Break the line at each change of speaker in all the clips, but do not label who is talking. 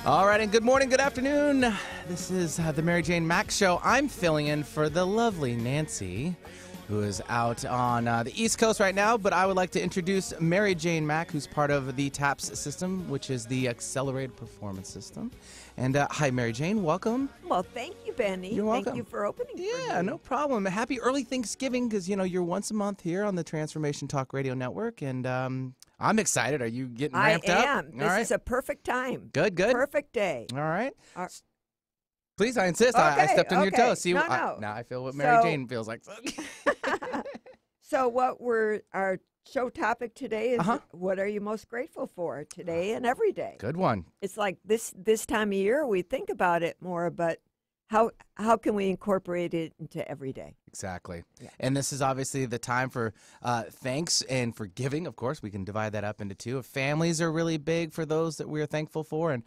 All right, and good morning, good afternoon. This is the Mary Jane Mack Show. I'm filling in for the lovely Nancy, who is out on the East Coast right now, but I would like to introduce Mary Jane Mack, who's part of the T.A.P.System, which is the Accelerated Performance System. And hi, Mary Jane, welcome.
Well, thank you, Benny.
You're welcome.
Thank you for opening for me.
Yeah, no problem. Happy early Thanksgiving, because, you're once a month here on the Transformation Talk Radio Network, and I'm excited. Are you getting ramped up?
I am. This is a perfect time.
Good.
Perfect day.
All right.
Uh,
Please, I insist. I stepped on your
okay.
toes. See,
No.
now I feel what Mary Jane feels like.
So our show topic today is what are you most grateful for today and every day?
Good one.
It's like this time of year we think about it more, but how can we incorporate it into every day?
Exactly.
Yeah.
And this is obviously the time for thanks and for giving. Of course, we can divide that up into two. Families are really big for those that we are thankful for, and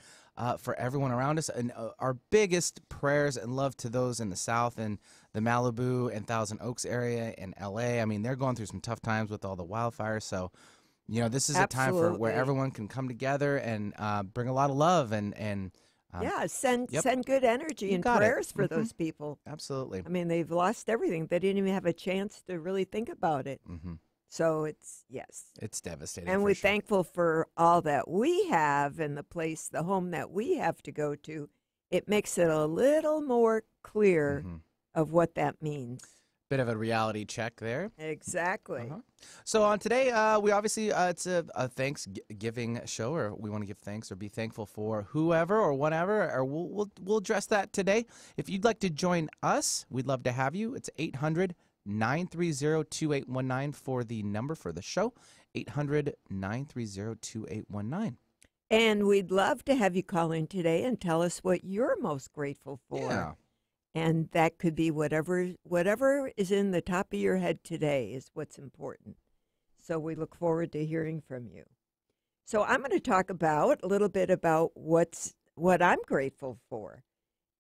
for everyone around us. And our biggest prayers and love to those in the South and the Malibu and Thousand Oaks area and L.A. I mean, they're going through some tough times with all the wildfires. So, this is a time for where everyone can come together and bring a lot of love and
send good energy and prayers for those people.
Absolutely.
I mean, they've lost everything. They didn't even have a chance to really think about it.
Mm-hmm.
So it's
devastating.
And we're thankful for all that we have and the home that we have to go to. It makes it a little more clear of what that means.
Bit of a reality check there.
Exactly.
So on today, we obviously, it's a Thanksgiving show, or we want to give thanks or be thankful for whoever or whatever, or we'll address that today. If you'd like to join us, we'd love to have you. It's 800-930-2819 for the number for the show, 800-930-2819.
And we'd love to have you call in today and tell us what you're most grateful for.
Yeah.
And that could be whatever is in the top of your head today is what's important. So we look forward to hearing from you. So I'm going to talk a little bit about what I'm grateful for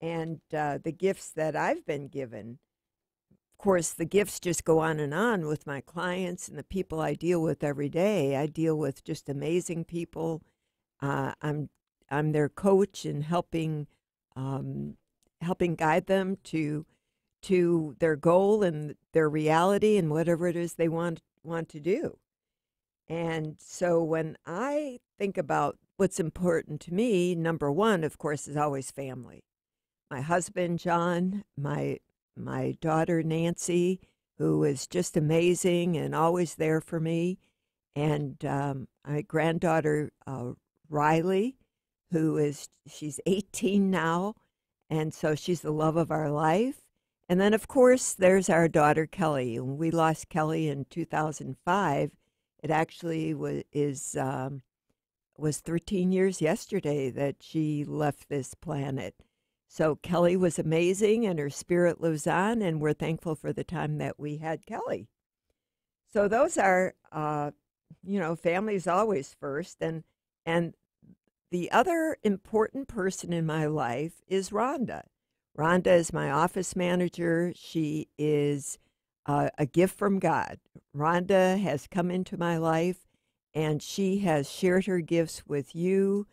and the gifts that I've been given. Of course, the gifts just go on with my clients and the people I deal with every day. I deal with just amazing people. I'm their coach and helping guide them to their goal and their reality and whatever it is they want to do. And so when I think about what's important to me, number one, of course, is always family. My husband, John, my daughter, Nancy, who is just amazing and always there for me, and my granddaughter, Riley, she's 18 now, and so she's the love of our life. And then, of course, there's our daughter, Kelly. When we lost Kelly in 2005, it actually was 13 years yesterday that she left this planet. So Kelly was amazing, and her spirit lives on, and we're thankful for the time that we had Kelly. So those are, family's always first. And the other important person in my life is Rhonda. Rhonda is my office manager. She is a gift from God. Rhonda has come into my life, and she has shared her gifts with you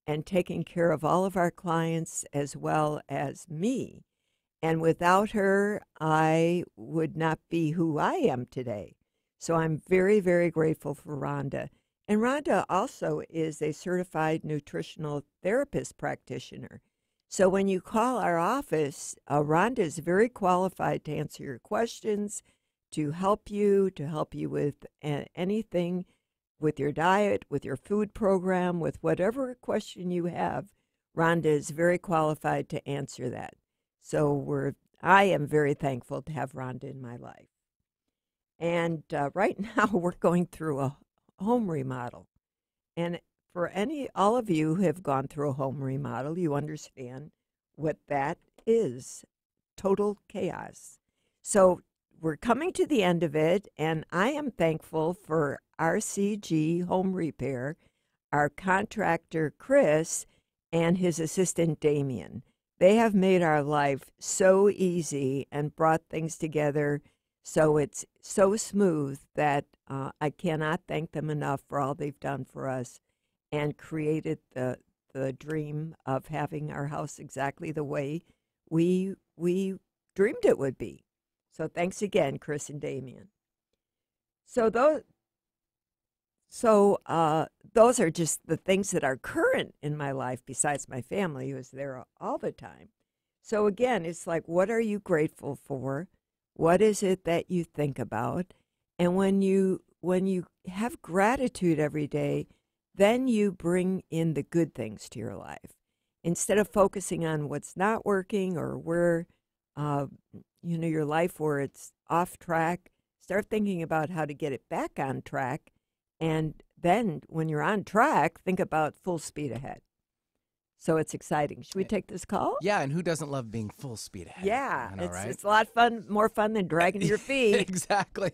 and taken care of all of our clients as well as me. And without her, I would not be who I am today. So I'm very, very grateful for Rhonda. And Rhonda also is a certified nutritional therapist practitioner. So when you call our office, Rhonda is very qualified to answer your questions, to help you with anything, with your diet, with your food program, with whatever question you have. Rhonda is very qualified to answer that. So I am very thankful to have Rhonda in my life. And right now we're going through a home remodel. And for all of you who have gone through a home remodel, you understand what that is. Total chaos. So we're coming to the end of it, and I am thankful for RCG Home Repair, our contractor, Chris, and his assistant, Damien. They have made our life so easy and brought things together so it's so smooth that I cannot thank them enough for all they've done for us and created the the dream of having our house exactly the way we dreamed it would be. So thanks again, Chris and Damien. So those are just the things that are current in my life besides my family, who's there all the time. So again, it's like, what are you grateful for? What is it that you think about? And when you have gratitude every day, then you bring in the good things to your life. Instead of focusing on what's not working or where your life where it's off track, start thinking about how to get it back on track. And then when you're on track, think about full speed ahead. So it's exciting. Should we take this call?
Yeah, and who doesn't love being full speed ahead?
Yeah,
right?
It's a lot of fun, more fun than dragging your feet.
Exactly.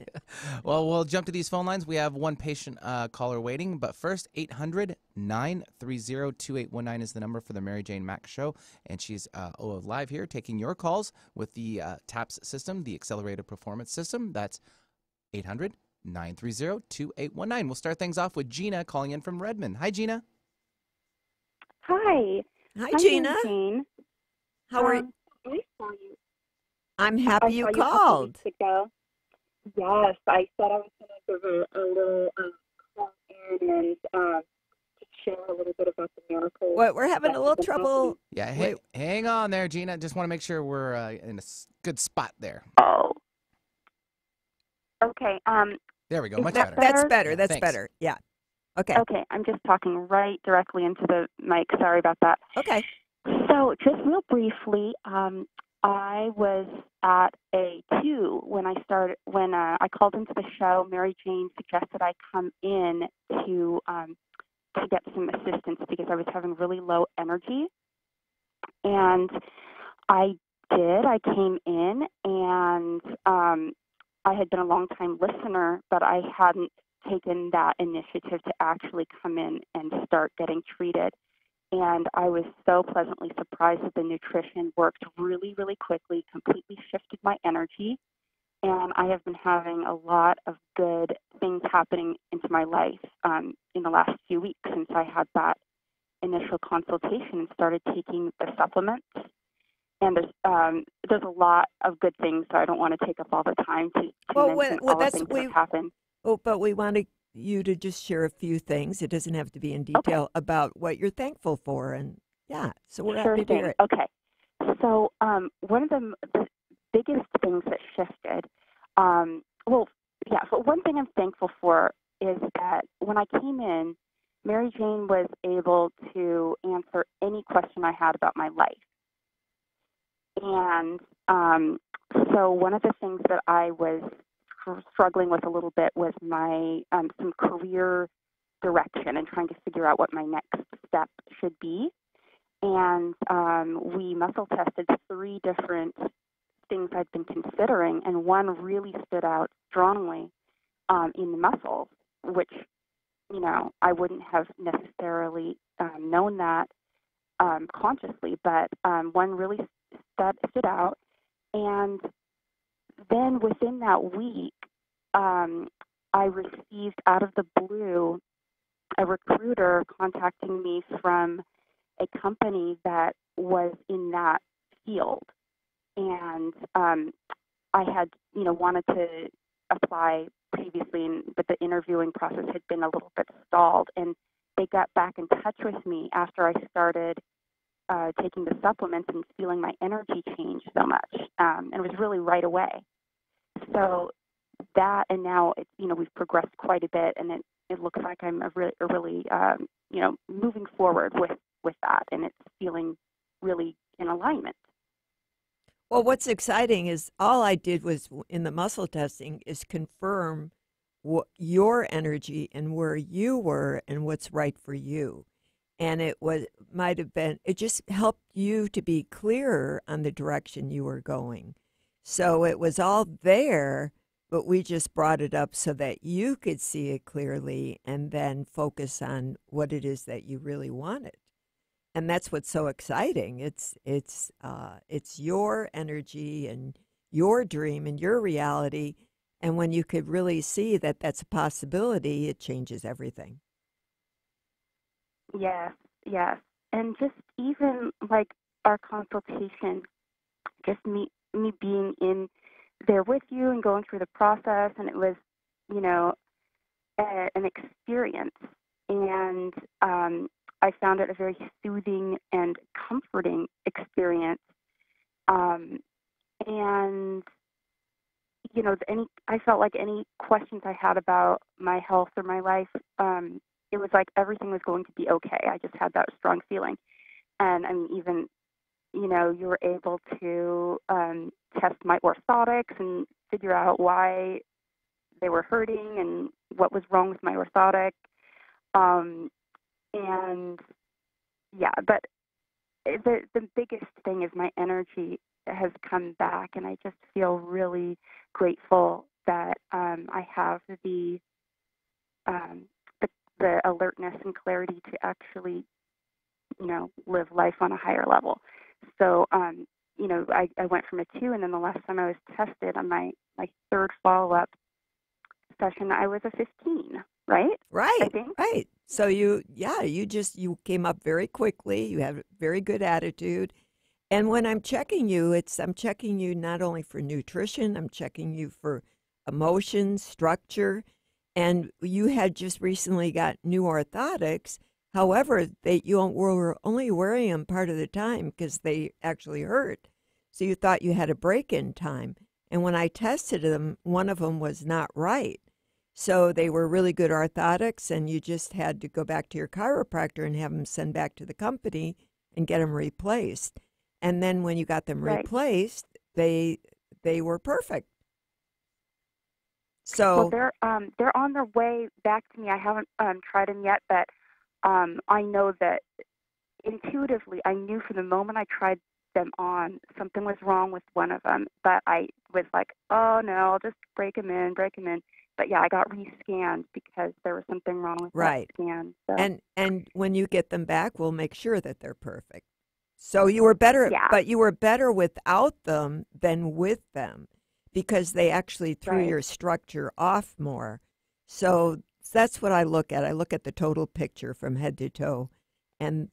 Well, we'll jump to these phone lines. We have one patient caller waiting, but first, 800-930-2819 is the number for the Mary Jane Mack Show, and she's live here taking your calls with the T.A.P.S. system, the Accelerated Performance System. That's 800-930-2819. We'll start things off with Gina calling in from Redmond. Hi, Gina.
Hi.
Hi,
I'm
Gina.
Jane.
How are you?
I saw you.
I'm happy you
I saw
called.
You a couple weeks ago. Yes, I said I was going to give a little call in and just share a little bit about the miracle.
What, we're having a little trouble.
Yeah, hang on there, Gina. Just want to make sure we're in a good spot there.
Oh. Okay.
There we go. Much
better.
That's better.
Yeah,
that's
thanks.
better. Yeah. Okay.
Okay, I'm just talking right directly into the mic. Sorry about that.
Okay.
So just real briefly, I was at a 2 when I called into the show. Mary Jane suggested I come in to get some assistance because I was having really low energy. And I did. I came in and I had been a long-time listener, but I hadn't taken that initiative to actually come in and start getting treated. And I was so pleasantly surprised that the nutrition worked really, really quickly, completely shifted my energy. And I have been having a lot of good things happening into my life in the last few weeks since I had that initial consultation and started taking the supplements. And there's a lot of good things, so I don't want to take up all the time to mention all the things that have happened.
Oh, but we wanted you to just share a few things. It doesn't have to be in detail about what you're thankful for. And yeah, so we're happy to hear it.
Okay. So one of the biggest things that shifted, so one thing I'm thankful for is that when I came in, Mary Jane was able to answer any question I had about my life. And so one of the things that I was struggling with a little bit was my some career direction and trying to figure out what my next step should be. And we muscle tested 3 different things I'd been considering, and one really stood out strongly in the muscles, which, I wouldn't have necessarily known that consciously, but one really stood out. And then within that week, I received out of the blue a recruiter contacting me from a company that was in that field. And I had, wanted to apply previously, but the interviewing process had been a little bit stalled. And they got back in touch with me after I started taking the supplements and feeling my energy change so much. And it was really right away. So that, and now it's, we've progressed quite a bit, and it looks like I'm really moving forward with that, and it's feeling really in alignment.
Well, what's exciting is all I did was in the muscle testing is confirm what your energy and where you were and what's right for you. And it just helped you to be clearer on the direction you were going. So it was all there, but we just brought it up so that you could see it clearly and then focus on what it is that you really wanted. And that's what's so exciting. It's your energy and your dream and your reality. And when you could really see that that's a possibility, it changes everything.
Yes. and just even like our consultation, just me being in there with you and going through the process, and it was, you know, an experience. And I found it a very soothing and comforting experience. Um, and I felt like any questions I had about my health or my life, it was like everything was going to be okay. I just had that strong feeling. And I mean, even, you were able to test my orthotics and figure out why they were hurting and what was wrong with my orthotic. Um, and yeah, but the biggest thing is my energy has come back, and I just feel really grateful that I have um, the the alertness and clarity to actually, live life on a higher level. So, I went from a 2, and then the last time I was tested on my third follow-up session, I was a 15, right? I
Right,
think.
right. So you came up very quickly. You have a very good attitude. And when I'm checking you, I'm checking you not only for nutrition, I'm checking you for emotions, structure, and you had just recently got new orthotics. However, you were only wearing them part of the time because they actually hurt. So you thought you had a break-in time. And when I tested them, one of them was not right. So they were really good orthotics, and you just had to go back to your chiropractor and have them send back to the company and get them replaced. And then when you got them
Right.
replaced, they were perfect.
Well,
So
they're on their way back to me. I haven't tried them yet, but I know that intuitively, I knew from the moment I tried them on, something was wrong with one of them. But I was like, oh no, I'll just break them in, break them in. But yeah, I got rescanned because there was something wrong with that
right.
scan. So
And when you get them back, we'll make sure that they're perfect. So you were better,
yeah,
but you were better without them than with them because they actually threw
right.
your structure off more. So that's what I look at. I look at the total picture from head to toe, and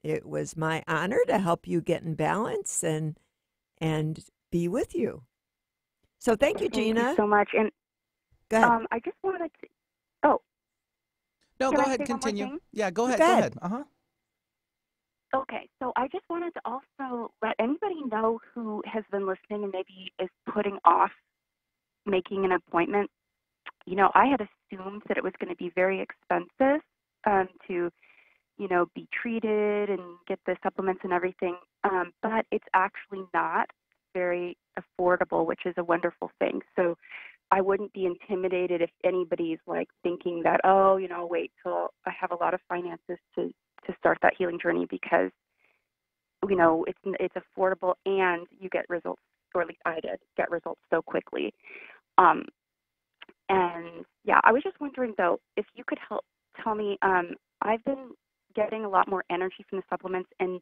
it was my honor to help you get in balance and be with you. So thank you,
Thank you
Gina.
so much. And
Go ahead.
I just wanted to. Oh,
No,
can
go
I
ahead,
say one more
continue.
thing?
Yeah, go
You
ahead,
go
go
ahead.
ahead. Uh-huh.
Okay, so I just wanted to also let anybody know who has been listening and maybe is putting off making an appointment. I had assumed that it was going to be very expensive to, be treated and get the supplements and everything. But it's actually not very affordable, which is a wonderful thing. So I wouldn't be intimidated if anybody's like thinking that, oh, wait till I have a lot of finances to start that healing journey, because it's affordable and you get results, or at least I did get results so quickly. Um, and yeah, I was just wondering though, if you could help tell me, I've been getting a lot more energy from the supplements, and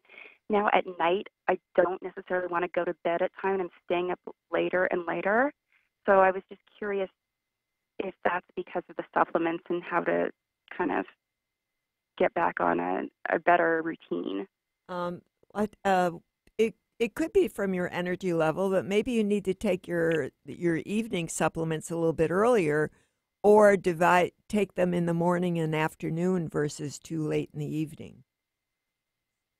now at night I don't necessarily want to go to bed at time, and I'm staying up later and later. So I was just curious if that's because of the supplements and how to kind of get back on a better routine.
Um, what it could be from your energy level, but maybe you need to take your evening supplements a little bit earlier, or take them in the morning and afternoon versus too late in the evening.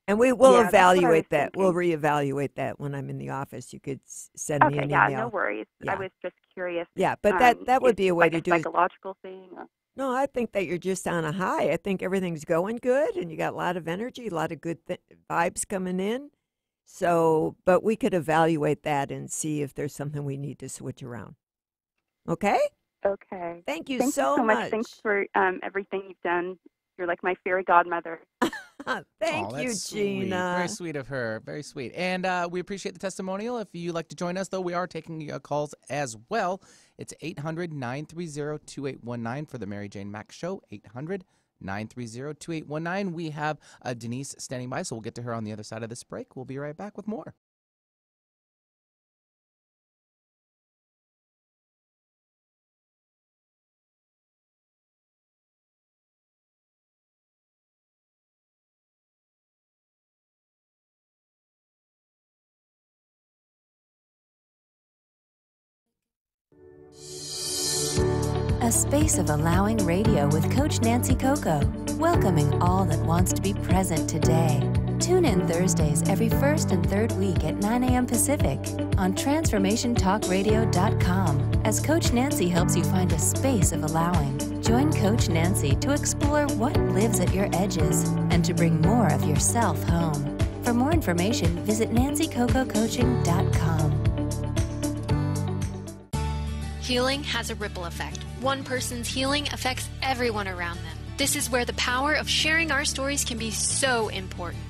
And we will
Yeah, that's what I was
evaluate that. We'll
thinking.
reevaluate that when I'm in the office. You could send me
Okay,
an
yeah, no
email.
worries. I
Yeah,
was just curious
yeah, but that would
if
be a
it's
way
like
to
a
do it.
psychological thing. Or...
No, I think that you're just on a high. I think everything's going good, and you got a lot of energy, a lot of good vibes coming in. So, but we could evaluate that and see if there's something we need to switch around. Okay?
Okay.
Thank you
Thank you
so
so much. Thanks
much.
for everything you've done. You're like my fairy godmother.
Oh,
Thank you,
that's sweet. Very
Gina.
sweet of her. Very sweet. And we appreciate the testimonial. If you'd like to join us, though, we are taking calls as well. It's 800-930-2819 for the Mary Jane Mack Show. 800-930-2819. We have Denise standing by, so we'll get to her on the other side of this break. We'll be right back with more.
A space of allowing radio with Coach Nancy Coco, welcoming all that wants to be present today. Tune in Thursdays every first and third week at 9 a.m. Pacific on TransformationTalkRadio.com as Coach Nancy helps you find a space of allowing. Join Coach Nancy to explore what lives at your edges and to bring more of yourself home. For more information, visit nancycococoaching.com.
Healing has a ripple effect. One person's healing affects everyone around them. This is where the power of sharing our stories can be so important.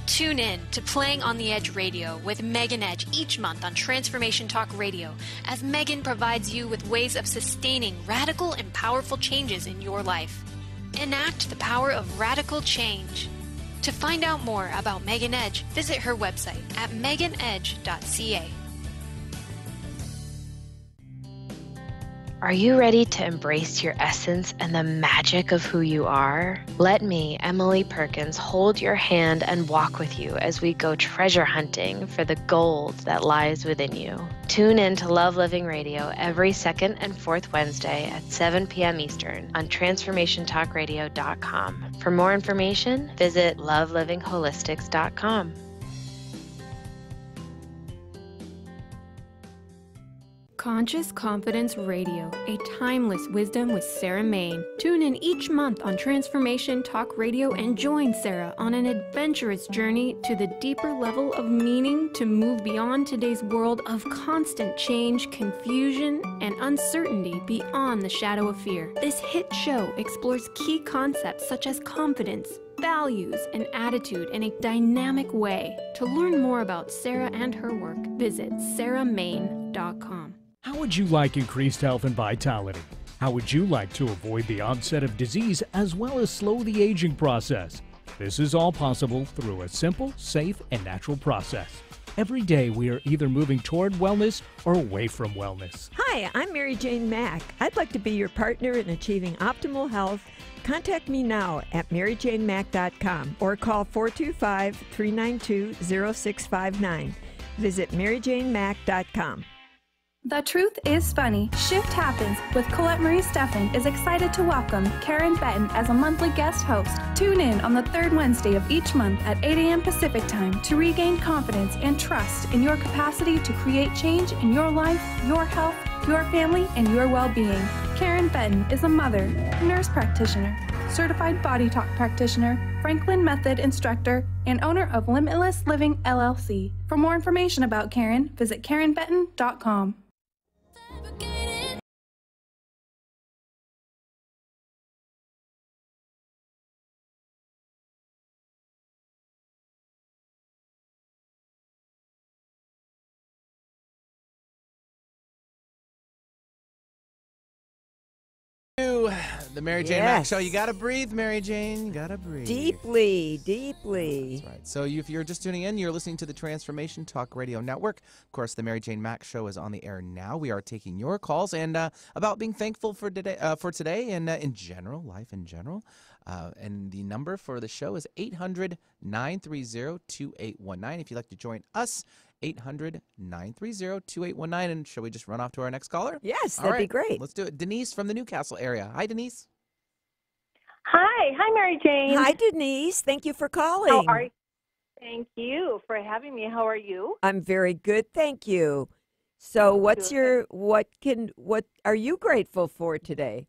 Tune in to Playing on the Edge Radio with Megan Edge each month on Transformation Talk Radio, as Megan provides you with ways of sustaining radical and powerful changes in your life. Enact the power of radical change. To find out more about Megan Edge, visit her website at meganedge.ca.
Are you ready to embrace your essence and the magic of who you are? Let me, Emily Perkins, hold your hand and walk with you as we go treasure hunting for the gold that lies within you. Tune in to Love Living Radio every second and fourth Wednesday at 7 p.m. Eastern on TransformationTalkRadio.com. For more information, visit lovelivingHolistics.com.
Conscious Confidence Radio, a timeless wisdom with Sarah Main. Tune in each month on Transformation Talk Radio and join Sarah on an adventurous journey to the deeper level of meaning to move beyond today's world of constant change, confusion, and uncertainty beyond the shadow of fear. This hit show explores key concepts such as confidence, values, and attitude in a dynamic way. To learn more about Sarah and her work, visit sarahmain.com.
How would you like increased health and vitality? How would you like to avoid the onset of disease as well as slow the aging process? This is all possible through a simple, safe, and natural process. Every day we are either moving toward wellness or away from wellness.
Hi, I'm Mary Jane Mack. I'd like to be your partner in achieving optimal health. Contact me now at maryjanemack.com or call 425-392-0659. Visit maryjanemack.com.
The Truth is Funny. Shift Happens with Colette Marie Steffen is excited to welcome Karen Benton as a monthly guest host. Tune in on the third Wednesday of each month at 8 a.m. Pacific Time to regain confidence and trust in your capacity to create change in your life, your health, your family, and your well-being. Karen Benton is a mother, nurse practitioner, certified body talk practitioner, Franklin Method instructor, and owner of Limitless Living LLC. For more information about Karen, visit karenbenton.com.
The Mary Jane Mack Show. You got to breathe, Mary Jane. You got to breathe.
Deeply, deeply.
That's right. So if you're just tuning in, you're listening to the Transformation Talk Radio Network. Of course, the Mary Jane Mack Show is on the air now. We are taking your calls and about being thankful for today, and in general, life in general. And the number for the show is 800-930-2819. If you'd like to join us, 800-930-2819. And shall we just run off to our next caller?
Yes, that'd be great.
Let's do it. Denise from the Newcastle area. Hi, Denise.
Hi. Hi, Mary Jane.
Hi, Denise. Thank you for calling.
How are you? Thank you for having me. How are you?
I'm very good, thank you. So what are you grateful for today?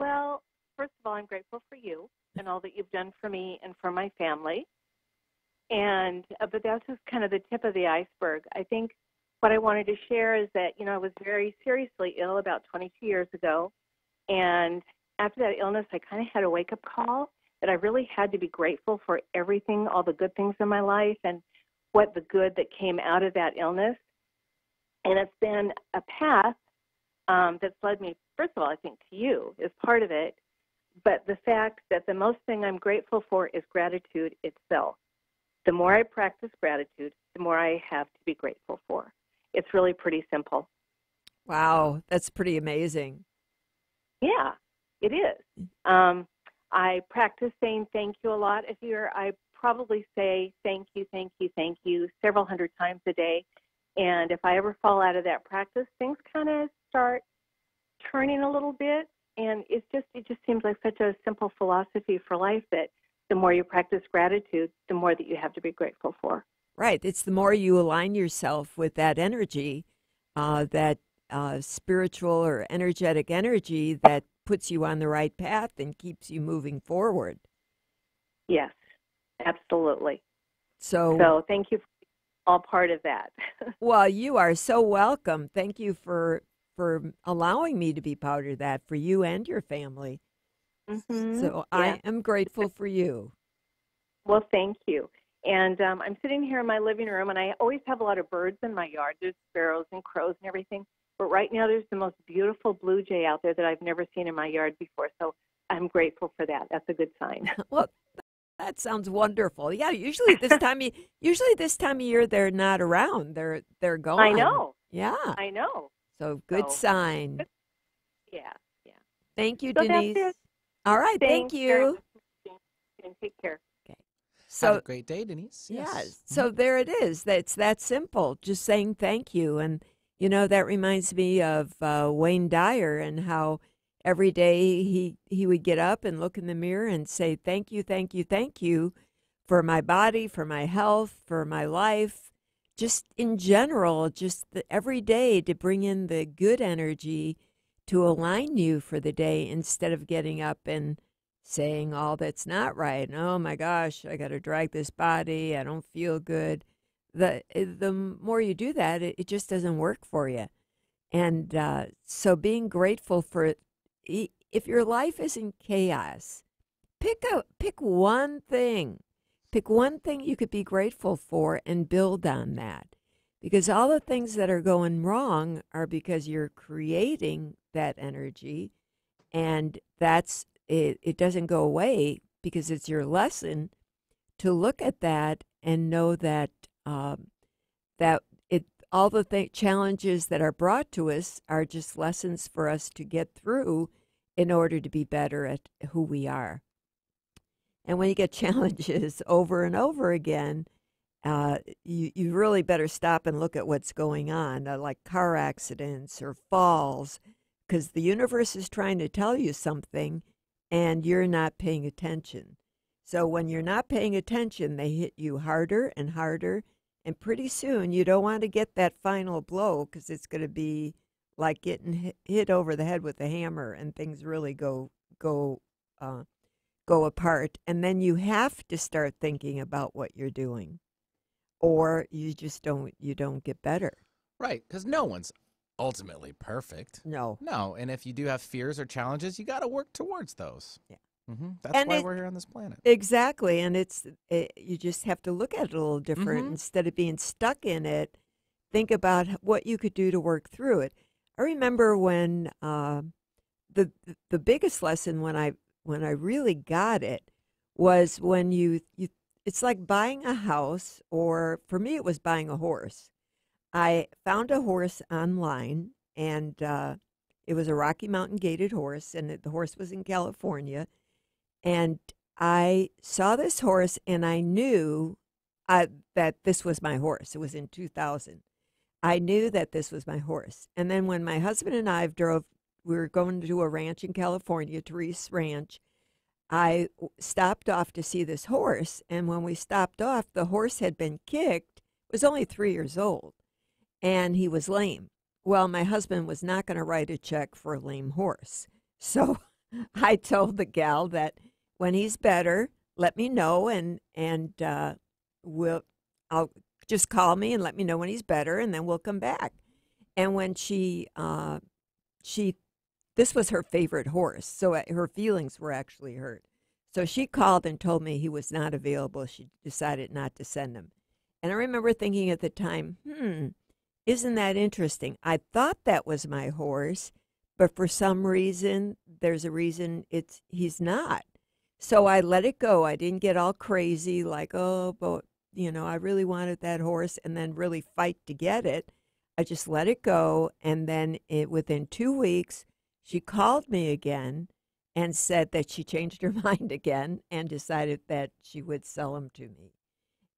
Well, first of all, I'm grateful for you and all that you've done for me and for my family. And but that's just kind of the tip of the iceberg. I think what I wanted to share is that, I was very seriously ill about 22 years ago. And after that illness, I kind of had a wake-up call that I really had to be grateful for everything, all the good things in my life and what the good that came out of that illness. And it's been a path that's led me, first of all, I think to you is part of it. But the fact that the most thing I'm grateful for is gratitude itself. The more I practice gratitude, the more I have to be grateful for. It's really pretty simple.
Wow, that's pretty amazing.
Yeah, it is. I practice saying thank you a lot. I probably say thank you, thank you, thank you several hundred times a day. And if I ever fall out of that practice, things kind of start turning a little bit. And it just seems like such a simple philosophy for life that the more you practice gratitude, the more that you have to be grateful for.
Right. It's the more you align yourself with that energy, that spiritual or energetic energy that puts you on the right path and keeps you moving forward.
Yes, absolutely.
So
thank you for being all part of that.
well, you are so welcome. Thank you for allowing me to be part of that for you and your family.
Mm-hmm.
So
Yeah.
I am grateful for you.
Well, thank you. And I'm sitting here in my living room, and I always have a lot of birds in my yard. There's sparrows and crows and everything. But right now there's the most beautiful blue jay out there that I've never seen in my yard before. So I'm grateful for that. That's a good sign.
Well, that sounds wonderful. Yeah, usually this time of year they're not around. They're gone.
I know.
Yeah.
I know.
So good sign.
Yeah, yeah.
Thank you,
So
Denise.
that's it.
All right, thank
Thanks very
you.
much, and take care.
Okay.
Have
So
a great day, Denise.
yeah,
Yes.
so there it is. That's that simple. Just saying thank you. And that reminds me of Wayne Dyer and how every day he would get up and look in the mirror and say thank you, thank you, thank you for my body, for my health, for my life, just in general, just every day to bring in the good energy to align you for the day instead of getting up and saying all that's not right. Oh my gosh, I got to drag this body. I don't feel good. The more you do that, it just doesn't work for you. And so being grateful for if your life is in chaos, pick one thing. Pick one thing you could be grateful for and build on that. Because all the things that are going wrong are because you're creating that energy, and that's it. It doesn't go away because it's your lesson to look at that and know that all the challenges that are brought to us are just lessons for us to get through in order to be better at who we are. And when you get challenges over and over again, you really better stop and look at what's going on, like car accidents or falls, because the universe is trying to tell you something and you're not paying attention. So when you're not paying attention, they hit you harder and harder. And pretty soon, you don't want to get that final blow because it's going to be like getting hit over the head with a hammer, and things really go apart. And then you have to start thinking about what you're doing, or you just don't get better.
Right, because no one's ultimately perfect.
No.
And if you do have fears or challenges, you got to work towards those.
Yeah.
That's why we're here on this planet.
Exactly, and you just have to look at it a little different. Instead of being stuck in it, think about what you could do to work through it. I remember when the biggest lesson when I really got it was when you it's like buying a house, or for me it was buying a horse. I found a horse online, and it was a Rocky Mountain gated horse, and the horse was in California. And I saw this horse, and I knew that this was my horse. It was in 2000. I knew that this was my horse. And then when my husband and I we were going to a ranch in California, Therese Ranch. I stopped off to see this horse. And when we stopped off, the horse had been kicked. It was only 3 years old, and he was lame. Well, my husband was not going to write a check for a lame horse. So I told the gal that when he's better, let me know, and I'll just call me and let me know when he's better, and then we'll come back. And when this was her favorite horse, so her feelings were actually hurt. So she called and told me he was not available. She decided not to send him. And I remember thinking at the time, isn't that interesting? I thought that was my horse, but for some reason, there's a reason he's not. So I let it go. I didn't get all crazy like, oh, but, I really wanted that horse, and then really fight to get it. I just let it go. And then within 2 weeks, she called me again and said that she changed her mind again and decided that she would sell him to me.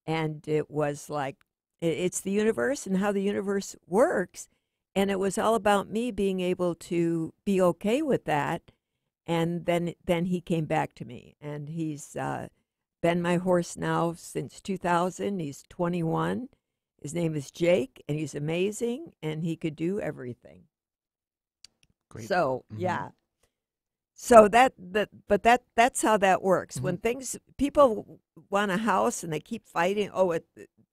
And it was like, it's the universe and how the universe works. And it was all about me being able to be okay with that And then he came back to me, and he's been my horse now since 2000. He's 21. His name is Jake, and he's amazing, and he could do everything.
Great.
So yeah. So that's how that works. When people want a house and they keep fighting,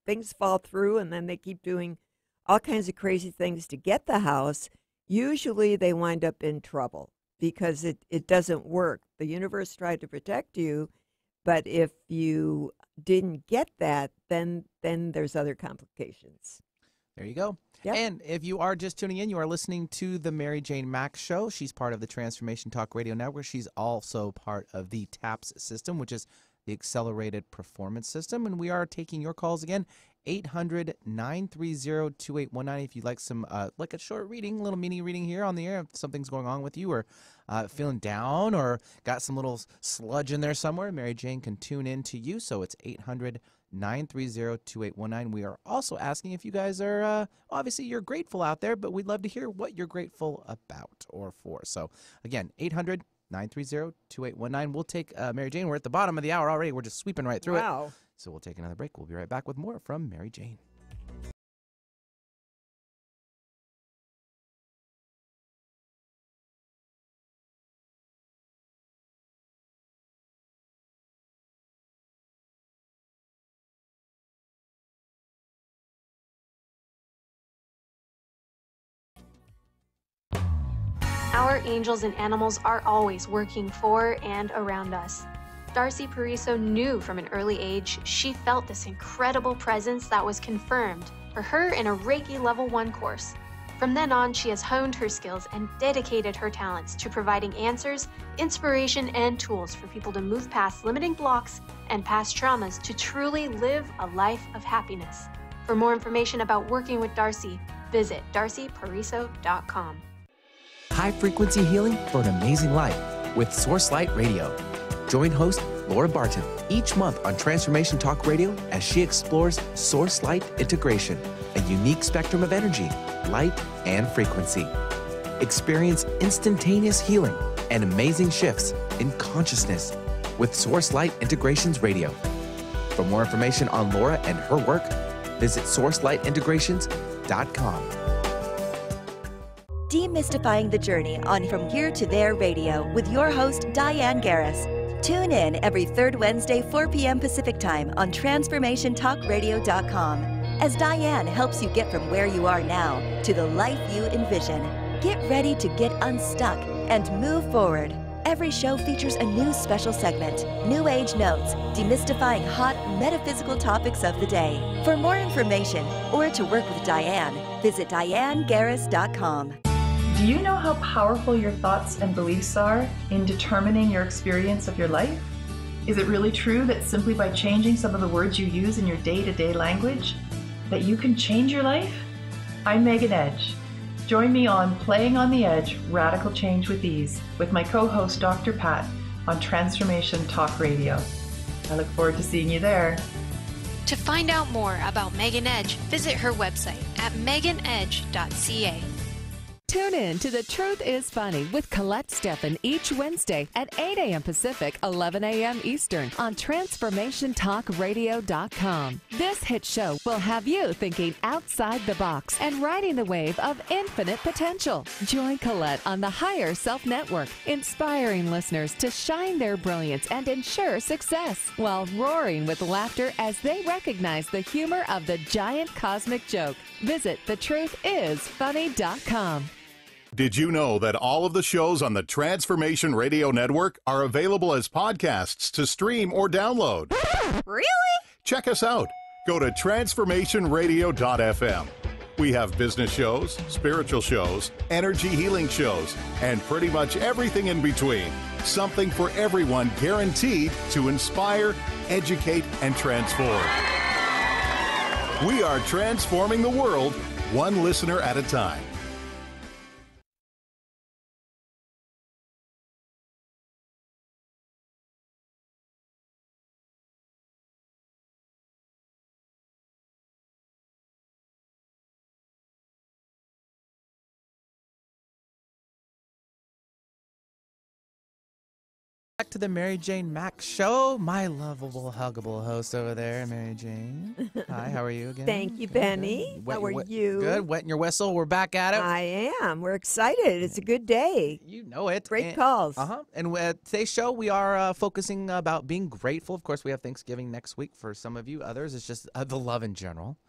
things fall through, and then they keep doing all kinds of crazy things to get the house. Usually they wind up in trouble because it doesn't work. The universe tried to protect you, but if you didn't get that, then there's other complications.
There you go.
Yep.
And if you are just tuning in, you are listening to the Mary Jane Mack Show. She's part of the Transformation Talk Radio Network. She's also part of the T.A.P.System, which is the Accelerated Performance System. And we are taking your calls again, 800-930-2819. If you'd like some, like a short reading, a little mini reading here on the air, if something's going on with you or feeling down or got some little sludge in there somewhere, Mary Jane can tune in to you. So it's 800-930-2819. We are also asking if you guys are, obviously you're grateful out there, but we'd love to hear what you're grateful about or for. So again, 800-930-2819. We'll take Mary Jane. We're at the bottom of the hour already. We're just sweeping right through it. So we'll take another break. We'll be right back with more from Mary Jane.
Our angels and animals are always working for and around us. Darcy Pariso knew from an early age she felt this incredible presence that was confirmed for her in a Reiki Level 1 course. From then on, she has honed her skills and dedicated her talents to providing answers, inspiration, and tools for people to move past limiting blocks and past traumas to truly live a life of happiness. For more information about working with Darcy, visit darcypariso.com.
High-frequency healing for an amazing life with Source Light Radio. Join host Laura Barton each month on Transformation Talk Radio as she explores Source Light integration, a unique spectrum of energy, light, and frequency. Experience instantaneous healing and amazing shifts in consciousness with Source Light Integrations Radio. For more information on Laura and her work, visit sourcelightintegrations.com.
Demystifying the journey on From Here to There Radio with your host, Diane Garris. Tune in every third Wednesday, 4 p.m. Pacific Time on TransformationTalkRadio.com as Diane helps you get from where you are now to the life you envision. Get ready to get unstuck and move forward. Every show features a new special segment, New Age Notes, demystifying hot metaphysical topics of the day. For more information or to work with Diane, visit DianeGarris.com.
Do you know how powerful your thoughts and beliefs are in determining your experience of your life? Is it really true that simply by changing some of the words you use in your day-to-day language, that you can change your life? I'm Megan Edge. Join me on Playing on the Edge, Radical Change with Ease, with my co-host Dr. Pat on Transformation Talk Radio. I look forward to seeing you there.
To find out more about Megan Edge, visit her website at meganedge.ca.
Tune in to The Truth is Funny with Colette Steffen each Wednesday at 8 a.m. Pacific, 11 a.m. Eastern on TransformationTalkRadio.com. This hit show will have you thinking outside the box and riding the wave of infinite potential. Join Colette on the Higher Self Network, inspiring listeners to shine their brilliance and ensure success while roaring with laughter as they recognize the humor of the giant cosmic joke. Visit thetruthисfunny.com.
Did you know that all of the shows on the Transformation Radio Network are available as podcasts to stream or download?
Really?
Check us out. Go to transformationradio.fm. We have business shows, spiritual shows, energy healing shows, and pretty much everything in between. Something for everyone, guaranteed to inspire, educate, and transform. We are transforming the world, one listener at a time.
Back to the Mary Jane Mack Show. My lovable, huggable host over there, Mary Jane. Hi, how are you again?
Thank you, Benny. How are you?
Good. Wetting your whistle. We're back at it.
I am. We're excited. It's a good day.
You know it.
Great calls.
And today's show, we are focusing about being grateful. Of course, we have Thanksgiving next week for some of you. Others, it's just the love in general.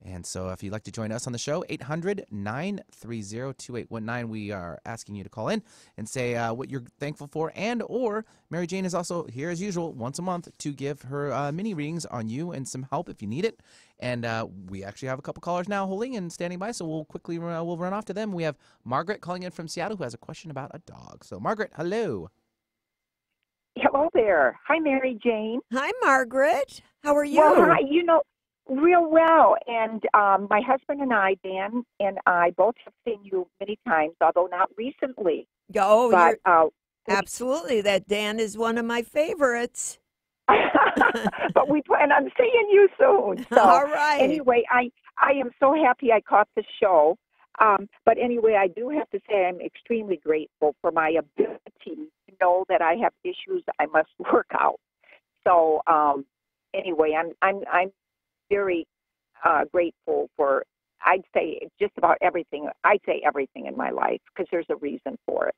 And so if you'd like to join us on the show, 800-930-2819. We are asking you to call in and say what you're thankful for. And or Mary Jane is also here as usual once a month to give her mini readings on you and some help if you need it. And we actually have a couple callers now holding and standing by, so we'll quickly we'll run off to them. We have Margaret calling in from Seattle who has a question about a dog. So Margaret, hello.
Hello there. Hi, Mary Jane.
Hi, Margaret. How are you?
Well, hi. Real well. And my husband and I, Dan and I, both have seen you many times, although not recently.
Oh, but, absolutely. That Dan is one of my favorites.
But we plan on seeing you soon. So,
all right.
Anyway, I am so happy I caught the show. But anyway, I do have to say I'm extremely grateful for my ability to know that I have issues I must work out. So anyway, I'm very grateful for, I'd say, just about everything. I'd say everything in my life because there's a reason for it.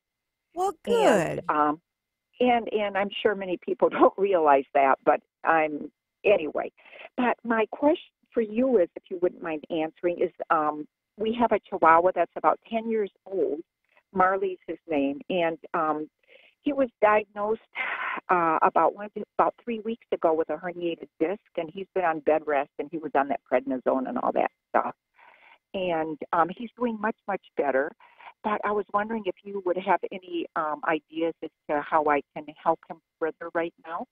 Well, good.
And I'm sure many people don't realize that, but anyway. But my question for you is, if you wouldn't mind answering, is we have a Chihuahua that's about 10 years old. Marley's his name, and he was diagnosed about 3 weeks ago with a herniated disc, and he's been on bed rest, and he was on that prednisone and all that stuff. And he's doing much, much better. But I was wondering if you would have any ideas as to how I can help him further right now.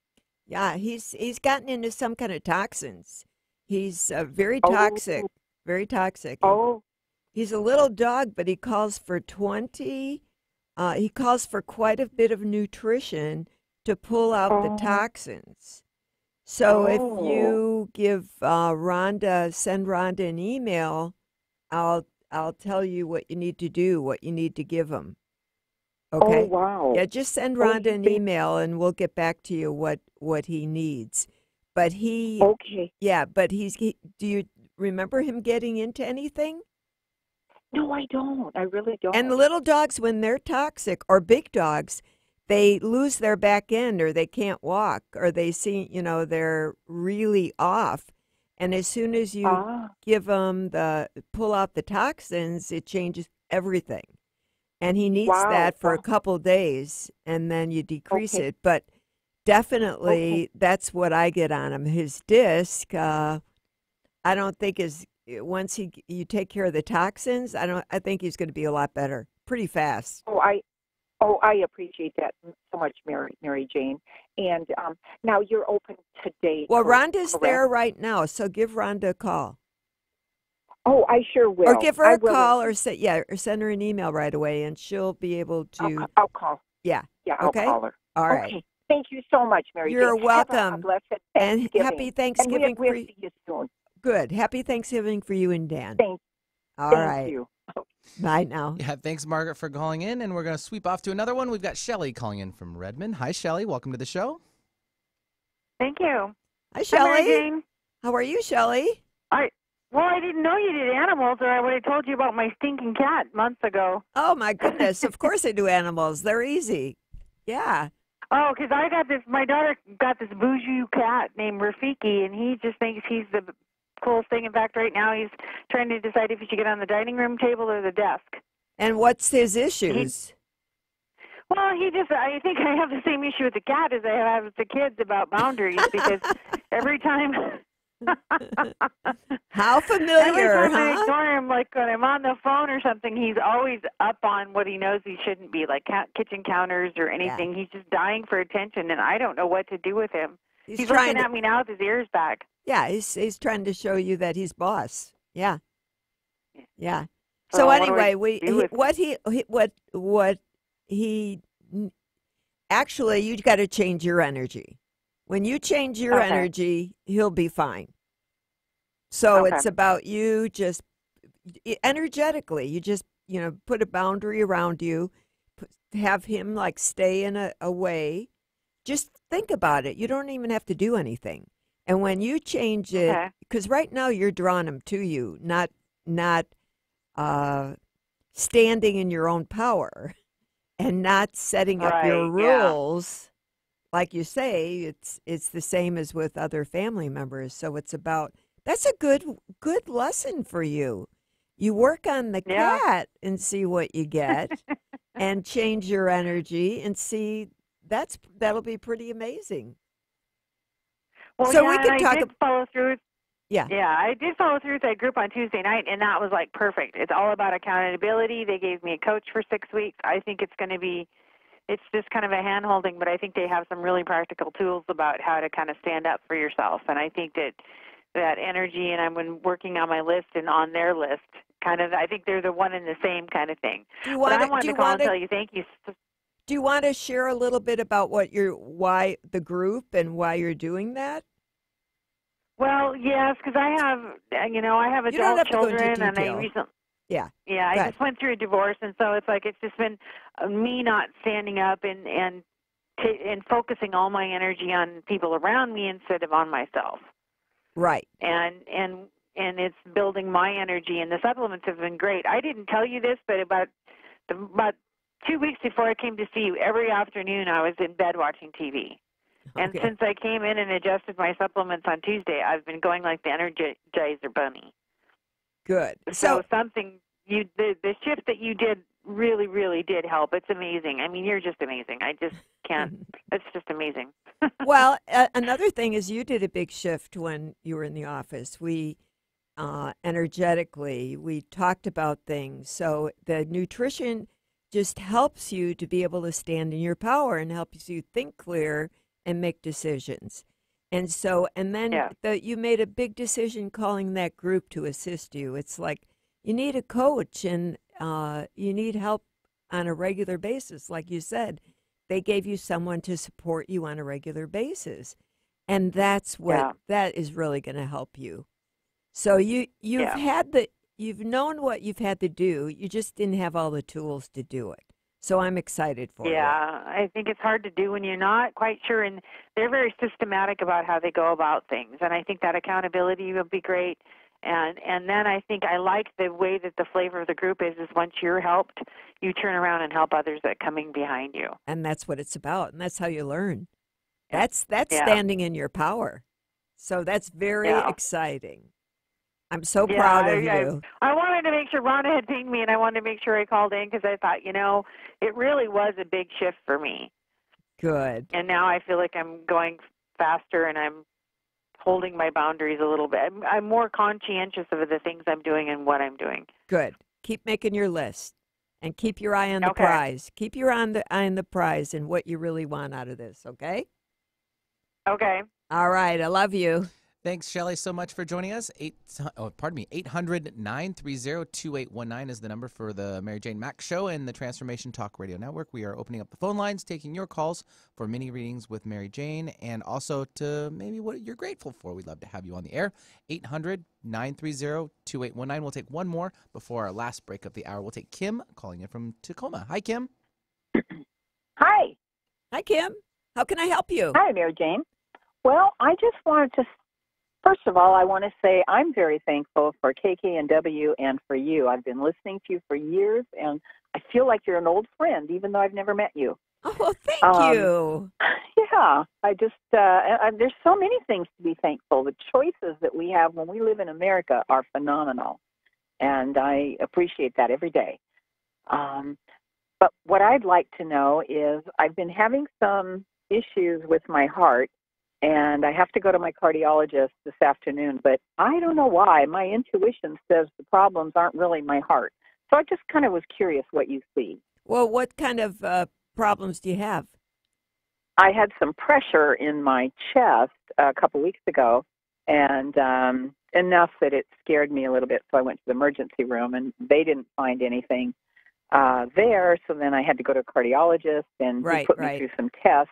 Yeah, he's gotten into some kind of toxins. He's very toxic, very toxic.
Oh.
He's a little dog, but he calls for 20. He calls for quite a bit of nutrition to pull out the toxins. So if you give send Rhonda an email, I'll tell you what you need to do, what you need to give him. Okay?
Oh, wow.
Yeah, just send Rhonda an email, and we'll get back to you what he needs. But he...
Okay.
Yeah, but do you remember him getting into anything?
No, I don't. I really don't.
And the little dogs, when they're toxic, or big dogs, they lose their back end, or they can't walk, or they see, they're really off. And as soon as you give them pull out the toxins, it changes everything. And he needs that for a couple days, and then you decrease it. But definitely, that's what I get on him. His disc, I don't think once you take care of the toxins, I think he's going to be a lot better pretty fast.
I appreciate that so much, Mary Jane. And now you're open today.
Well, Rhonda's there right now, so give Rhonda a call.
Oh, I sure will.
Or give her a call, or send her an email right away, and she'll be able to.
I'll call.
Yeah.
Yeah. I'll call her.
All right.
Okay. Thank you so much, Mary Jane.
You're welcome.
Have a blessed Thanksgiving.
And happy Thanksgiving.
And we'll see you soon.
Good. Happy Thanksgiving for you and Dan.
Thank you.
Bye now.
Yeah, thanks, Margaret, for calling in. And we're going to sweep off to another one. We've got Shelly calling in from Redmond. Hi, Shelly. Welcome to the show.
Thank you.
Hi, Shelly.
Hi, Mary Jane.
How are you, Shelly?
Well, I didn't know you did animals, or I would have told you about my stinking cat months ago.
Oh, my goodness. Of course I do animals. They're easy. Yeah.
Oh, because my daughter got this bougie cat named Rafiki, and he just thinks he's the coolest thing. In fact, right now he's trying to decide if he should get on the dining room table or the desk.
And what's his issues?
I think I have the same issue with the cat as I have with the kids about boundaries, because every time...
How familiar,
every time I ignore him, like when I'm on the phone or something, he's always up on what he knows he shouldn't be, like kitchen counters or anything. Yeah. He's just dying for attention, and I don't know what to do with him. He's looking at me now with his ears back.
Yeah, he's trying to show you that he's boss. Yeah. Yeah. So anyway, actually, you got to change your energy. When you change your energy, he'll be fine. So it's about you just energetically. You just, put a boundary around you, have him like stay in a way, just think about it. You don't even have to do anything. And when you change it, because right now you're drawing them to you, not standing in your own power and not setting up your rules. Like you say, it's the same as with other family members. So it's about, that's a good lesson for you. You work on the cat and see what you get and change your energy and see that'll be pretty amazing.
Well,
so
yeah,
we can talk.
I did follow through.
Yeah,
I did follow through with that group on Tuesday night, and that was like perfect. It's all about accountability. They gave me a coach for 6 weeks. I think it's going to be, it's just kind of a hand holding, but I think they have some really practical tools about how to kind of stand up for yourself. And I think that energy, and I've been working on my list and on their list. Kind of, I think they're the one and the same kind of thing. I wanted to call and tell you thank you.
Do you want to share a little bit about why the group and why you're doing that?
Well, yes, because I have adult children, and I recently, I just went through a divorce, and so it's like it's just been me not standing up and focusing all my energy on people around me instead of on myself.
Right.
And it's building my energy, and the supplements have been great. I didn't tell you this, but about 2 weeks before I came to see you, every afternoon I was in bed watching TV. And since I came in and adjusted my supplements on Tuesday, I've been going like the Energizer Bunny.
Good.
So something, the shift that you did really, really did help. It's amazing. I mean, you're just amazing. I just can't, it's just amazing.
Well, another thing is you did a big shift when you were in the office. We, energetically, we talked about things. So the nutrition just helps you to be able to stand in your power and helps you think clear and make decisions. And so, and then you made a big decision calling that group to assist you. It's like you need a coach and you need help on a regular basis. Like you said, they gave you someone to support you on a regular basis. And that's what that is really going to help you. So you've known what you've had to do. You just didn't have all the tools to do it. So I'm excited for you.
Yeah, I think it's hard to do when you're not quite sure. And they're very systematic about how they go about things. And I think that accountability will be great. And then I think I like the way that the flavor of the group is once you're helped, you turn around and help others that are coming behind you.
And that's what it's about. And that's how you learn. That's standing in your power. So that's very exciting. I'm so proud of you.
I wanted to make sure Rhonda had pinged me, and I wanted to make sure I called in because I thought, it really was a big shift for me.
Good.
And now I feel like I'm going faster and I'm holding my boundaries a little bit. I'm more conscientious of the things I'm doing and what I'm doing.
Good. Keep making your list and keep your eye on the prize. Keep your eye on the prize and what you really want out of this, okay?
Okay.
All right. I love you.
Thanks, Shelley, so much for joining us. 800-930-2819 is the number for the Mary Jane Mack Show and the Transformation Talk Radio Network. We are opening up the phone lines, taking your calls for mini readings with Mary Jane, and also to maybe what you're grateful for. We'd love to have you on the air. 800-930-2819. We'll take one more before our last break of the hour. We'll take Kim calling in from Tacoma. Hi, Kim.
Hi.
Hi, Kim. How can I help you?
Hi, Mary Jane. Well, I just wanted to first of all, I want to say I'm very thankful for KKNW and for you. I've been listening to you for years, and I feel like you're an old friend, even though I've never met you.
Oh, well, thank you.
Yeah, I just, there's so many things to be thankful. The choices that we have when we live in America are phenomenal, and I appreciate that every day. But what I'd like to know is I've been having some issues with my heart, and I have to go to my cardiologist this afternoon, but I don't know why. My intuition says the problems aren't really my heart. So I just kind of was curious what you see.
Well, what kind of problems do you have?
I had some pressure in my chest a couple weeks ago, and enough that it scared me a little bit, so I went to the emergency room, and they didn't find anything there, so then I had to go to a cardiologist, and he put me through some tests.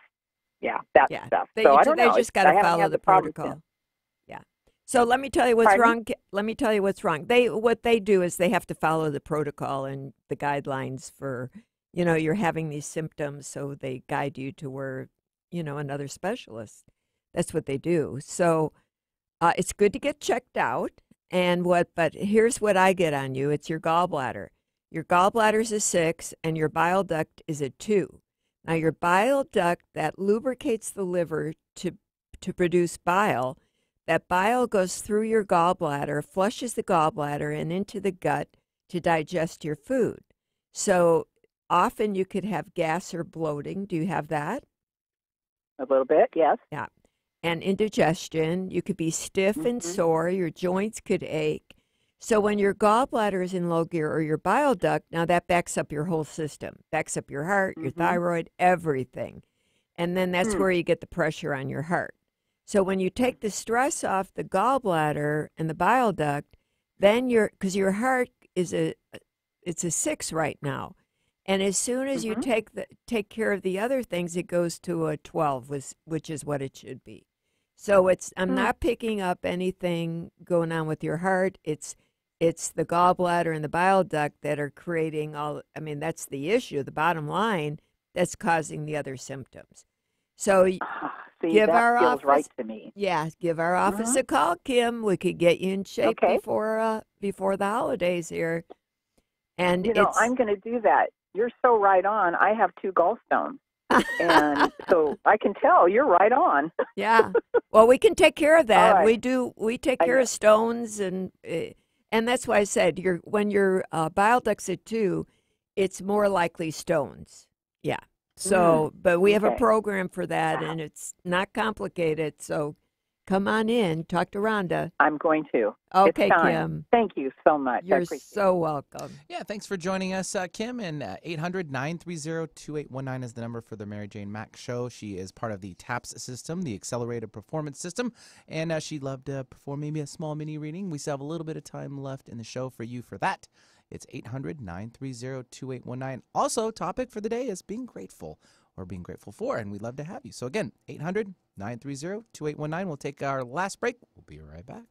Yeah, that stuff. So I don't know.
They just got to follow the protocol. Yeah. So let me tell you what's wrong. Let me tell you what's wrong. What they do is they have to follow the protocol and the guidelines for, you're having these symptoms, so they guide you to where another specialist. That's what they do. So it's good to get checked out. But here's what I get on you. It's your gallbladder. Your gallbladder is a 6 and your bile duct is a 2. Now your bile duct that lubricates the liver to produce bile, that bile goes through your gallbladder, flushes the gallbladder and into the gut to digest your food. So often you could have gas or bloating. Do you have that?
A little bit, yes.
Yeah. And indigestion, you could be stiff and sore, your joints could ache. So when your gallbladder is in low gear or your bile duct, now that backs up your whole system, backs up your heart, your thyroid, everything. And then that's where you get the pressure on your heart. So when you take the stress off the gallbladder and the bile duct, then because your heart it's a 6 right now. And as soon as you take care of the other things, it goes to a 12, which is what it should be. So I'm not picking up anything going on with your heart. It's the gallbladder and the bile duct that are creating that's the issue, the bottom line that's causing the other symptoms. So give our
feels
office
right to me.
Yeah, give our office a call, Kim. We could get you in shape before the holidays here. And
I'm going to do that. You're so right on. I have 2 gallstones. And so I can tell you're right on.
Yeah. Well, we can take care of that.
Right.
We take care of stones, and that's why I said when your bile duct's at 2, it's more likely stones. Yeah. So, but we have a program for that, and it's not complicated. So come on in, talk to Rhonda.
I'm going to.
Okay,
it's time.
Kim.
Thank you so much.
You're so welcome.
Yeah, thanks for joining us, Kim. And 800-930-2819 is the number for the Mary Jane Mack Show. She is part of the T.A.P.System, the Accelerated Performance System, and she'd love to perform maybe a small mini reading. We still have a little bit of time left in the show for you for that. It's 800-930-2819. Also, topic for the day is being grateful or being grateful for, and we'd love to have you. So again, 800-930-2819. We'll take our last break. We'll be right back.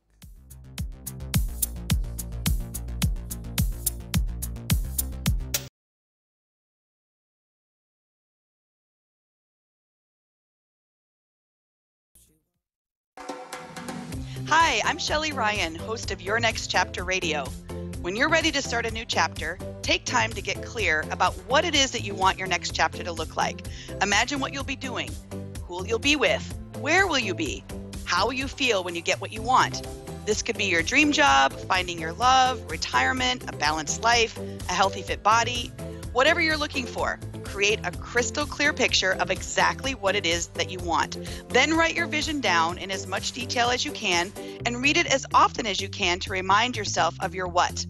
Hi, I'm Shelley Ryan, host of Your Next Chapter Radio. When you're ready to start a new chapter, take time to get clear about what it is that you want your next chapter to look like. Imagine what you'll be doing, who you'll be with, where will you be, how will you feel when you get what you want. This could be your dream job, finding your love, retirement, a balanced life, a healthy fit body, whatever you're looking for. Create a crystal clear picture of exactly what it is that you want. Then write your vision down in as much detail as you can and read it as often as you can to remind yourself of your what.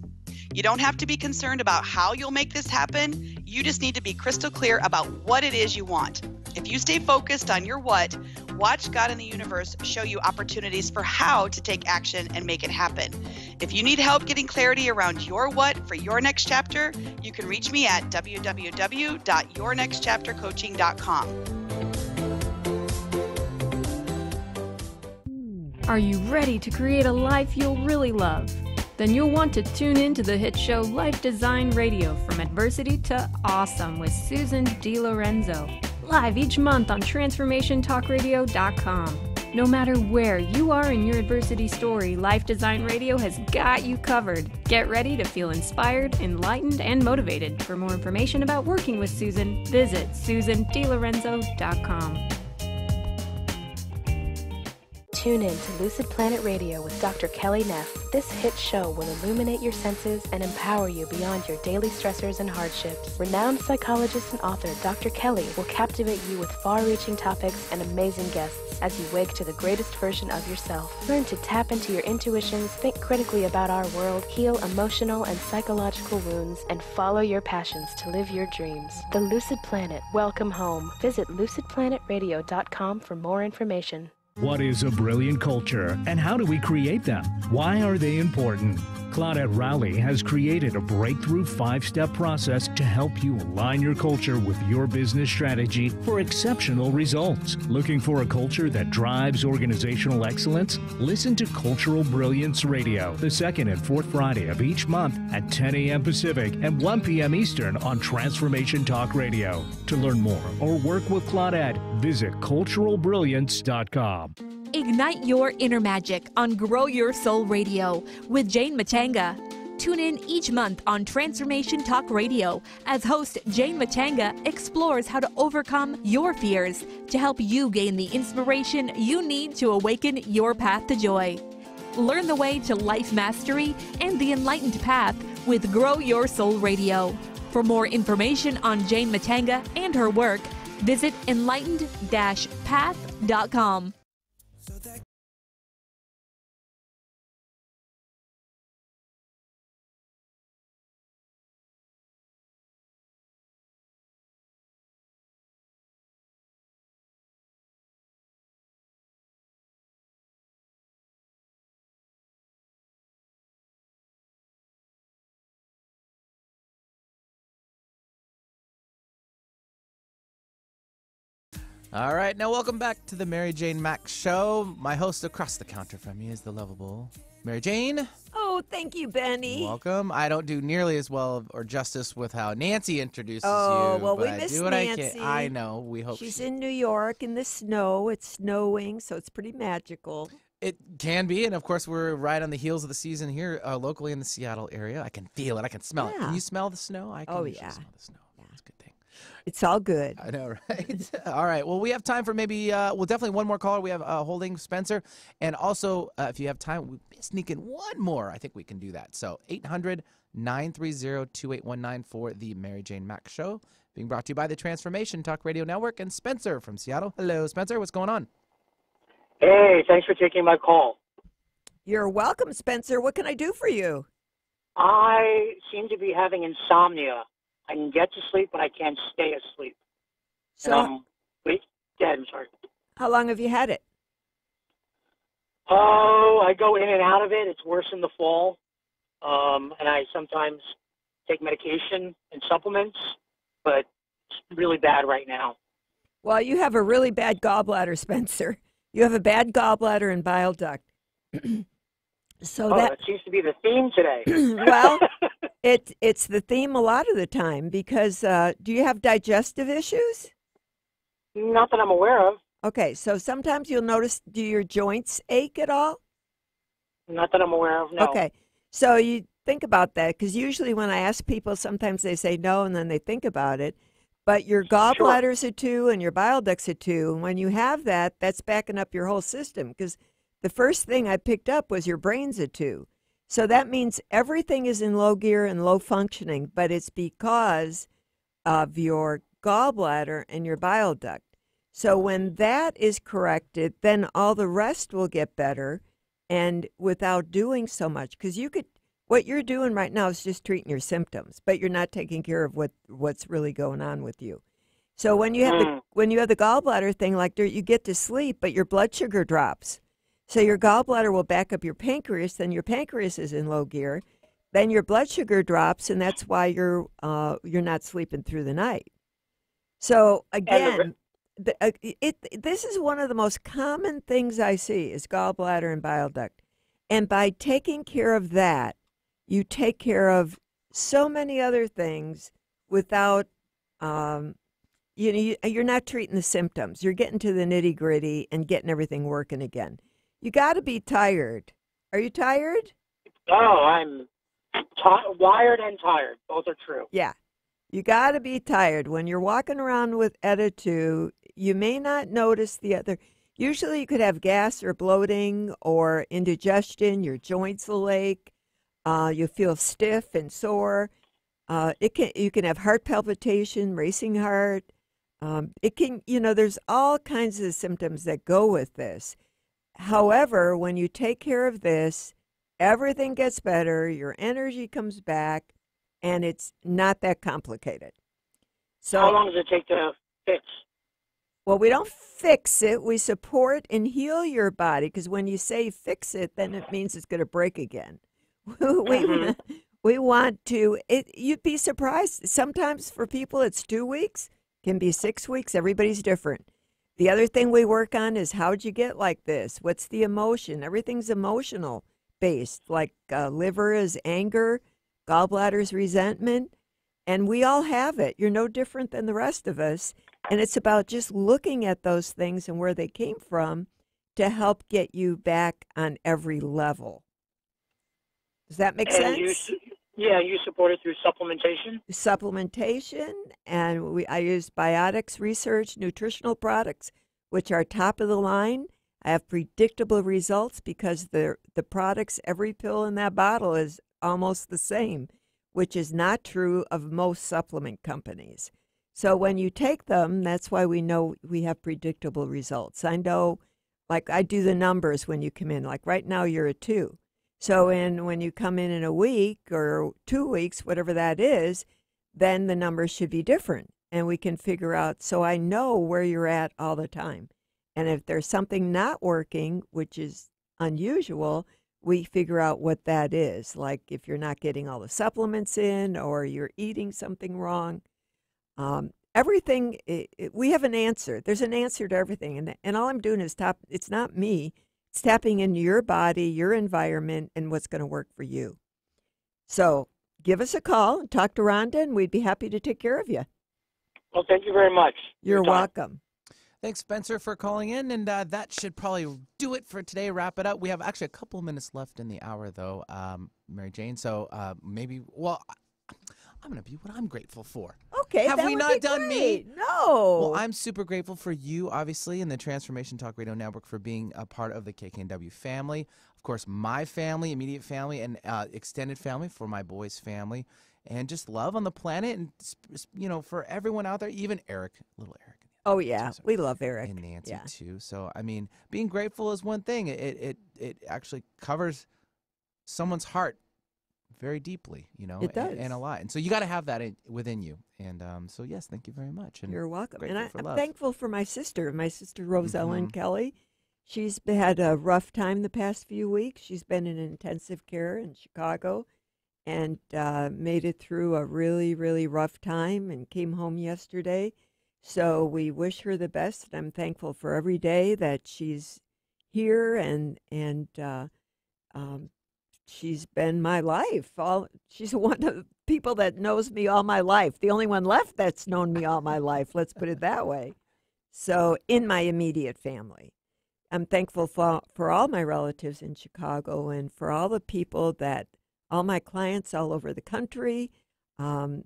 You don't have to be concerned about how you'll make this happen. You just need to be crystal clear about what it is you want. If you stay focused on your what, watch God and the universe show you opportunities for how to take action and make it happen. If you need help getting clarity around your what for your next chapter, you can reach me at www.yournextchaptercoaching.com.
Are you ready to create a life you'll really love? Then you'll want to tune in to the hit show Life Design Radio, From Adversity to Awesome with Susan DiLorenzo. Live each month on TransformationTalkRadio.com. No matter where you are in your adversity story, Life Design Radio has got you covered. Get ready to feel inspired, enlightened, and motivated. For more information about working with Susan, visit SusanDiLorenzo.com.
Tune in to Lucid Planet Radio with Dr. Kelly Neff. This hit show will illuminate your senses and empower you beyond your daily stressors and hardships. Renowned psychologist and author Dr. Kelly will captivate you with far-reaching topics and amazing guests as you wake to the greatest version of yourself. Learn to tap into your intuitions, think critically about our world, heal emotional and psychological wounds, and follow your passions to live your dreams. The Lucid Planet. Welcome home. Visit lucidplanetradio.com for more information.
What is a brilliant culture, and how do we create them? Why are they important? Claudette Rowley has created a breakthrough 5-step process to help you align your culture with your business strategy for exceptional results. Looking for a culture that drives organizational excellence? Listen to Cultural Brilliance Radio, the second and fourth Friday of each month at 10 a.m. Pacific and 1 p.m. Eastern on Transformation Talk Radio. To learn more or work with Claudette, visit culturalbrilliance.com.
Ignite your inner magic on Grow Your Soul Radio with Jane Matanga. Tune in each month on Transformation Talk Radio as host Jane Matanga explores how to overcome your fears to help you gain the inspiration you need to awaken your path to joy. Learn the way to life mastery and the enlightened path with Grow Your Soul Radio. For more information on Jane Matanga and her work, visit enlightened-path.com.
All right, now welcome back to the Mary Jane Mack Show. My host across the counter from me is the lovable Mary Jane.
Oh, thank you, Benny.
Welcome. I don't do nearly as well or justice with how Nancy introduces you.
Oh, well,
but
we
I
miss
do what
Nancy.
I know. We hope
she's in New York in the snow. It's snowing, so it's pretty magical.
It can be, and of course, we're right on the heels of the season here locally in the Seattle area. I can feel it. I can smell it. Can you smell the snow? I can
smell
the snow. That's a good thing.
It's all good.
I know, right? All right. Well, we have time for maybe, definitely one more caller. We have holding Spencer. And also, if you have time, we sneak in one more. I think we can do that. So 800-930-2819 for the Mary Jane Mack Show, being brought to you by the Transformation Talk Radio Network and Spencer from Seattle. Hello, Spencer. What's going on?
Hey, thanks for taking my call.
You're welcome, Spencer. What can I do for you?
I seem to be having insomnia. I can get to sleep, but I can't stay asleep.
So,
wait, yeah, I'm sorry.
How long have you had it?
Oh, I go in and out of it. It's worse in the fall, and I sometimes take medication and supplements, but it's really bad right now.
Well, you have a really bad gallbladder, Spencer. You have a bad gallbladder and bile duct.
That seems to be the theme today.
Well, it's the theme a lot of the time because do you have digestive issues?
Not that I'm aware of.
Okay, so sometimes you'll notice, do your joints ache at all?
Not that I'm aware of, no.
Okay, so you think about that because usually when I ask people, sometimes they say no and then they think about it. But your gallbladder's a 2 and your bile duct's a 2. And when you have that, that's backing up your whole system because the first thing I picked up was your brain's a 2. So that means everything is in low gear and low functioning, but it's because of your gallbladder and your bile duct. So when that is corrected, then all the rest will get better and without doing so much. Because what you're doing right now is just treating your symptoms, but you're not taking care of what's really going on with you. So when you have the gallbladder thing, like you get to sleep, but your blood sugar drops. So your gallbladder will back up your pancreas, then your pancreas is in low gear, then your blood sugar drops, and that's why you're not sleeping through the night. So again, this is one of the most common things I see is gallbladder and bile duct. And by taking care of that, you take care of so many other things without, you're not treating the symptoms. You're getting to the nitty gritty and getting everything working again. You got to be tired. Are you tired?
Oh, I'm wired and tired. Both are true.
Yeah. You got to be tired. When you're walking around with ETA2, you may not notice the other. Usually you could have gas or bloating or indigestion. Your joints will ache. You feel stiff and sore. You can have heart palpitation, racing heart. There's all kinds of symptoms that go with this. However, when you take care of this, everything gets better, your energy comes back, and it's not that complicated. So,
how long does it take to fix?
Well, we don't fix it. We support and heal your body because when you say fix it, then it means it's going to break again. we want to. You'd be surprised. Sometimes for people it's 2 weeks, can be 6 weeks. Everybody's different. The other thing we work on is how'd you get like this? What's the emotion? Everything's emotional based. Like liver is anger, gallbladder is resentment, and we all have it. You're no different than the rest of us. And it's about just looking at those things and where they came from to help get you back on every level. Does that make sense?
You support it through supplementation?
Supplementation, and I use biotics research, nutritional products, which are top of the line. I have predictable results because the products, every pill in that bottle is almost the same, which is not true of most supplement companies. So when you take them, that's why we know we have predictable results. I know, like I do the numbers when you come in. Like right now, you're a 2. So when you come in a week or 2 weeks, whatever that is, then the numbers should be different. And we can figure out, so I know where you're at all the time. And if there's something not working, which is unusual, we figure out what that is. Like if you're not getting all the supplements in or you're eating something wrong. Everything, we have an answer. There's an answer to everything. And all I'm doing is it's not me. It's tapping into your body, your environment, and what's going to work for you. So give us a call and talk to Rhonda, and we'd be happy to take care of you.
Well, thank you very much.
You're welcome.
Thanks, Spencer, for calling in, and that should probably do it for today. Wrap it up. We have actually a couple minutes left in the hour, though, Mary Jane. So maybe, well, I'm going to be what I'm grateful for.
Okay,
have
that
we
would
not
be
done
great.
me?
No.
Well, I'm super grateful for you, obviously, and the Transformation Talk Radio Network for being a part of the KKNW family. Of course, my family, immediate family, and extended family for my boys' family, and just love on the planet, and for everyone out there, even Eric, little Eric.
Oh yeah, we love Eric
and Nancy too. So I mean, being grateful is one thing. It actually covers someone's heart very deeply,
It does.
and a lot. And so you got to have that within you. And so, yes, thank you very much. And
you're welcome. And I'm
love.
thankful for my sister, Rose Ellen Kelly. She's had a rough time the past few weeks. She's been in intensive care in Chicago and made it through a really, really rough time and came home yesterday. So we wish her the best. And I'm thankful for every day that she's here and she's been my life. She's one of the people that knows me all my life. The only one left that's known me all my life, let's put it that way. So in my immediate family. I'm thankful for all my relatives in Chicago and for all the people all my clients all over the country. I'm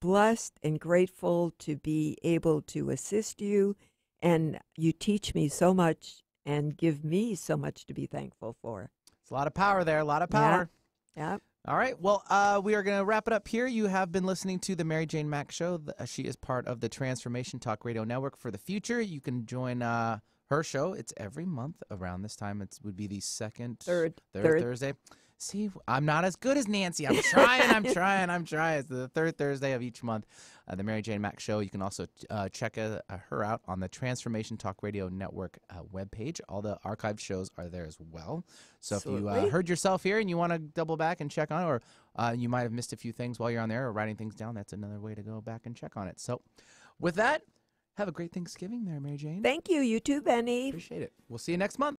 blessed and grateful to be able to assist you, and you teach me so much and give me so much to be thankful for.
It's a lot of power there, a lot of power.
Yeah.
All right. Well, we are going to wrap it up here. You have been listening to the Mary Jane Mack Show. She is part of the Transformation Talk Radio Network for the future. You can join her show. It's every month around this time. It would be the third Thursday. See, I'm not as good as Nancy. I'm trying. I'm trying. It's the third Thursday of each month. The Mary Jane Mack Show. You can also check her out on the Transformation Talk Radio Network webpage. All the archived shows are there as well. So
Absolutely.
if you heard yourself here and you want to double back and check on it, or you might have missed a few things while you're on there or writing things down, that's another way to go back and check on it. So with that, have a great Thanksgiving there, Mary Jane.
Thank you. You too, Benny.
Appreciate it. We'll see you next month.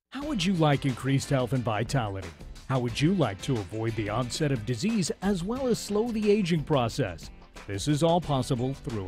How would you like increased health and vitality? How would you like to avoid the onset of disease as well as slow the aging process? This is all possible through